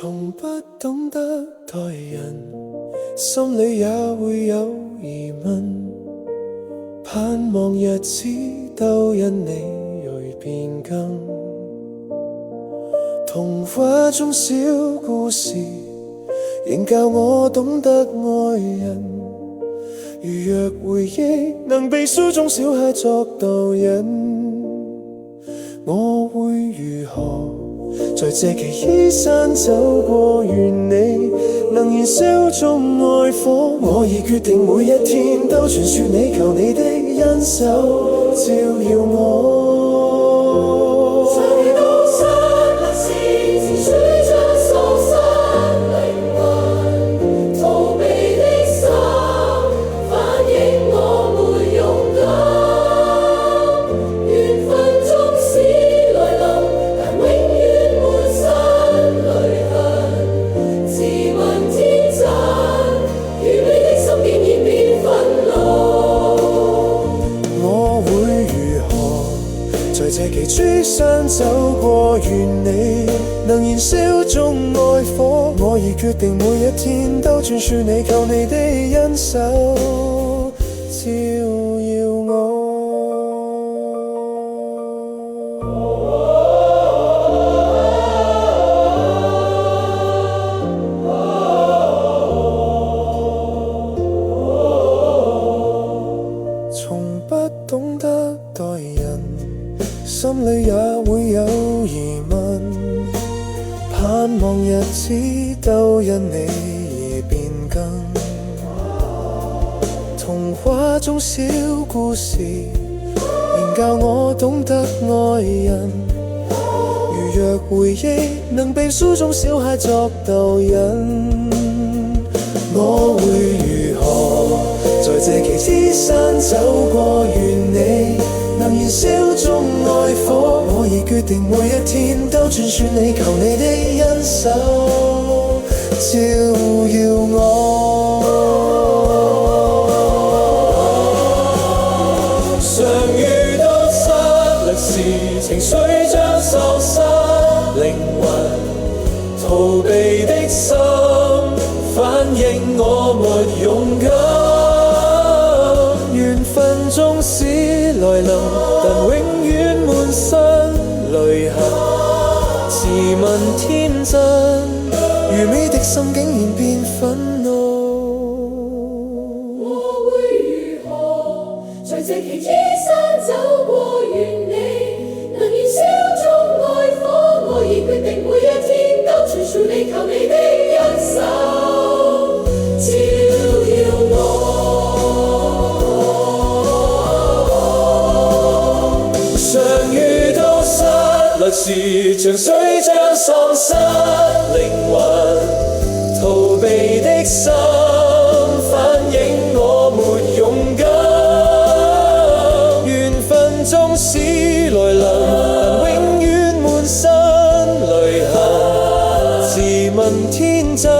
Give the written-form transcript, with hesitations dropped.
從不懂得待人，心裏也會有疑問，盼望日子都因你而變更。童話中小故事，仍教我懂得愛人。如若回憶能被書中小孩作導引，我會如何在這期依山走過？願你能燃燒中愛火。我已決定每一天都傳說你，求你的恩手照耀我。這期珠山走過，願你能燃燒中愛火。我已決定每一天都傳說你，求你的恩手照耀我。從不懂得待人，心裏也會有疑問，盼望日子都因你而變更。童話中小故事，仍教我懂得愛人。如若回憶能被書中小孩作導引，我會如何在這期依山走過？願你能燃燒中愛火。我已決定每一天都傳說你，求你的恩手照耀我。常遇到失落時，情緒將喪失靈魂，逃避的心反映我沒勇敢。緣分縱使來臨，但永遠滿身淚痕。自問天真，愚昧的心竟然變憤怒。我會如何在這期依山走過？願你能燃燒中愛火。我已決定每一天都傳說你，求你的恩手照耀我。時像水將喪失靈魂，逃避的心反映我沒勇敢。緣分縱使來臨，但永遠滿身淚痕。自問天真，